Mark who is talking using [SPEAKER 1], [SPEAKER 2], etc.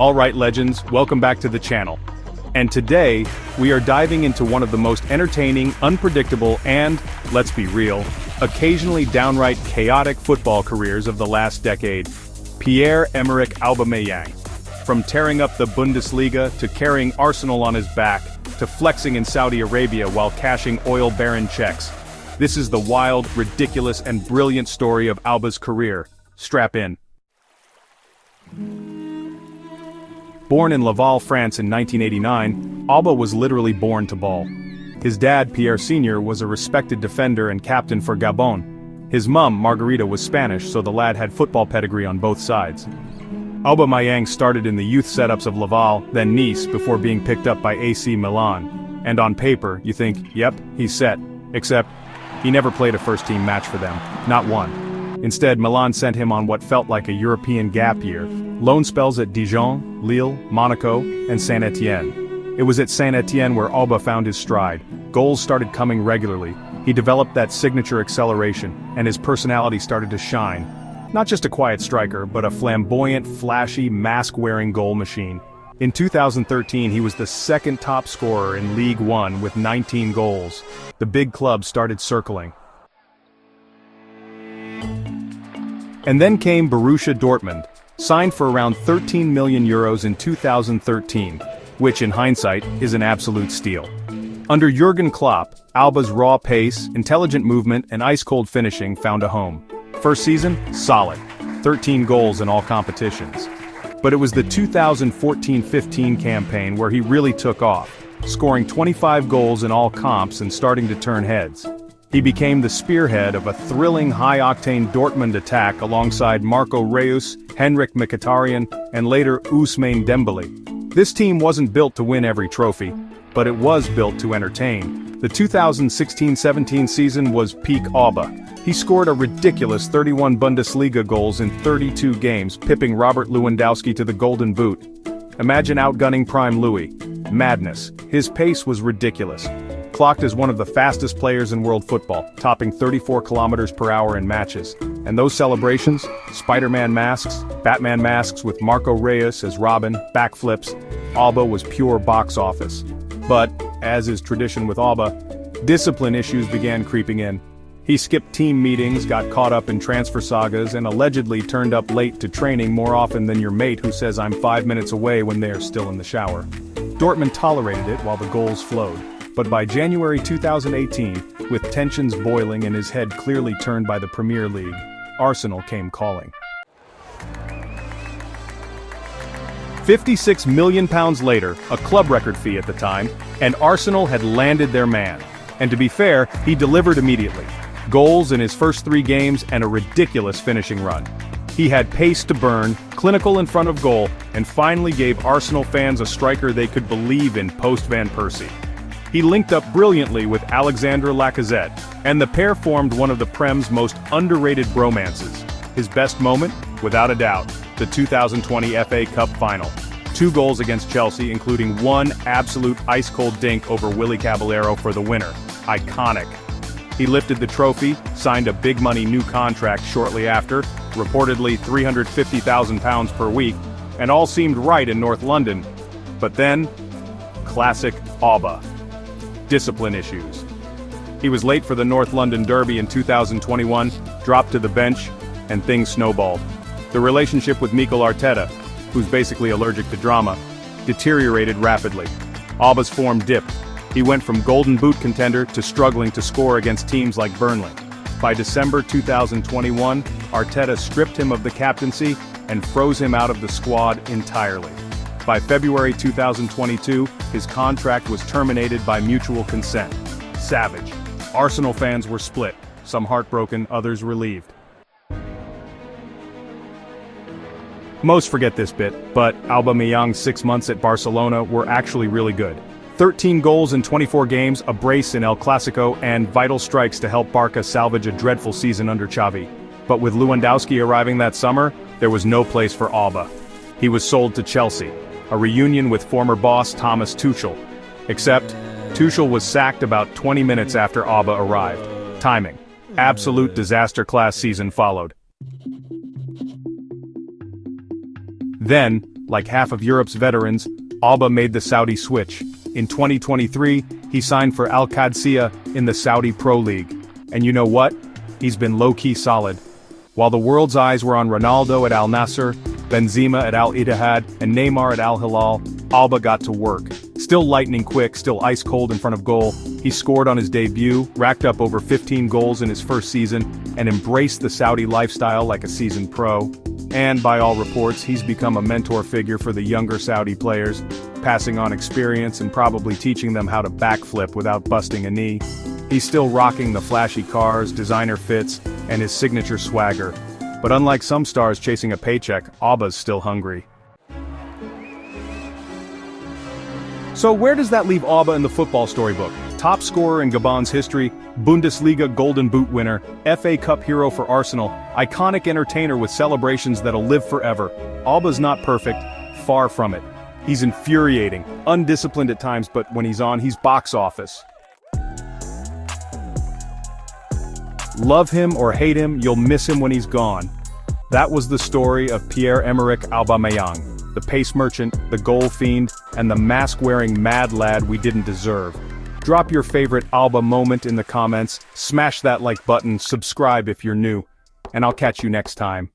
[SPEAKER 1] Alright legends, welcome back to the channel. And today, we are diving into one of the most entertaining, unpredictable, and, let's be real, occasionally downright chaotic football careers of the last decade. Pierre-Emerick Aubameyang. From tearing up the Bundesliga to carrying Arsenal on his back, to flexing in Saudi Arabia while cashing oil baron checks. This is the wild, ridiculous, and brilliant story of Auba's career. Strap in. Born in Laval, France in 1989, Auba was literally born to ball. His dad, Pierre Sr., was a respected defender and captain for Gabon. His mum, Margarita, was Spanish, so the lad had football pedigree on both sides. Aubameyang started in the youth setups of Laval, then Nice, before being picked up by AC Milan. And on paper, you think, yep, he's set. Except, he never played a first-team match for them, not one. Instead, Milan sent him on what felt like a European gap year, loan spells at Dijon, Lille, Monaco, and Saint-Étienne. It was at Saint-Étienne where Auba found his stride. Goals started coming regularly. He developed that signature acceleration, and his personality started to shine. Not just a quiet striker, but a flamboyant, flashy, mask-wearing goal machine. In 2013, he was the second top scorer in Ligue 1 with 19 goals. The big clubs started circling. And then came Borussia Dortmund, signed for around €13 million in 2013, which in hindsight is an absolute steal. Under Jurgen Klopp, Auba's raw pace, intelligent movement, and ice-cold finishing found a home. First season, solid, 13 goals in all competitions. But it was the 2014-15 campaign where he really took off, scoring 25 goals in all comps and starting to turn heads. He became the spearhead of a thrilling high-octane Dortmund attack alongside Marco Reus, Henrik Mkhitaryan, and later Ousmane Dembele. This team wasn't built to win every trophy, but it was built to entertain. The 2016-17 season was peak Auba. He scored a ridiculous 31 Bundesliga goals in 32 games, pipping Robert Lewandowski to the Golden Boot. Imagine outgunning prime Louis. Madness. His pace was ridiculous. Clocked as one of the fastest players in world football, topping 34 kilometers per hour in matches. And those celebrations? Spider-Man masks, Batman masks with Marco Reus as Robin, backflips. Auba was pure box office. But, as is tradition with Auba, discipline issues began creeping in. He skipped team meetings, got caught up in transfer sagas, and allegedly turned up late to training more often than your mate who says I'm 5 minutes away when they are still in the shower. Dortmund tolerated it while the goals flowed. But by January 2018, with tensions boiling and his head clearly turned by the Premier League, Arsenal came calling. £56 million later, a club record fee at the time, and Arsenal had landed their man. And to be fair, he delivered immediately. Goals in his first 3 games and a ridiculous finishing run. He had pace to burn, clinical in front of goal, and finally gave Arsenal fans a striker they could believe in post-Van Persie. He linked up brilliantly with Alexandre Lacazette, and the pair formed one of the Prem's most underrated bromances. His best moment? Without a doubt, the 2020 FA Cup final. 2 goals against Chelsea, including one absolute ice-cold dink over Willy Caballero for the winner. Iconic. He lifted the trophy, signed a big-money new contract shortly after, reportedly £350,000 per week, and all seemed right in North London. But then, classic Auba. Discipline issues. He was late for the North London Derby in 2021, dropped to the bench, and things snowballed. The relationship with Mikel Arteta, who's basically allergic to drama, deteriorated rapidly. Auba's form dipped. He went from Golden Boot contender to struggling to score against teams like Burnley. By December 2021, Arteta stripped him of the captaincy and froze him out of the squad entirely. By February 2022, his contract was terminated by mutual consent. Savage. Arsenal fans were split, some heartbroken, others relieved. Most forget this bit, but Aubameyang's 6 months at Barcelona were actually really good. 13 goals in 24 games, a brace in El Clasico, and vital strikes to help Barca salvage a dreadful season under Xavi. But with Lewandowski arriving that summer, there was no place for Auba. He was sold to Chelsea. A reunion with former boss Thomas Tuchel. Except, Tuchel was sacked about 20 minutes after Auba arrived. Timing. Absolute disaster-class season followed. Then, Like half of Europe's veterans, Alba made the Saudi switch. In 2023, he signed for Al Qadsiya in the Saudi Pro League. And you know what? He's been low-key solid. While the world's eyes were on Ronaldo at Al Nassr, Benzema at Al Ittihad, and Neymar at Al Hilal, Alba got to work. Still lightning quick, still ice cold in front of goal, he scored on his debut, racked up over 15 goals in his first season, and embraced the Saudi lifestyle like a seasoned pro. And by all reports, he's become a mentor figure for the younger Saudi players, passing on experience and probably teaching them how to backflip without busting a knee. He's still rocking the flashy cars, designer fits, and his signature swagger. But unlike some stars chasing a paycheck, Alba's still hungry. So where does that leave Alba in the football storybook? Top scorer in Gabon's history, Bundesliga Golden Boot winner, FA Cup hero for Arsenal, iconic entertainer with celebrations that'll live forever. Alba's not perfect, far from it. He's infuriating, undisciplined at times, but when he's on, he's box office. Love him or hate him, you'll miss him when he's gone. That was the story of Pierre-Emerick Aubameyang, the pace merchant, the goal fiend, and the mask-wearing mad lad we didn't deserve. Drop your favorite Alba moment in the comments, smash that like button, subscribe if you're new, and I'll catch you next time.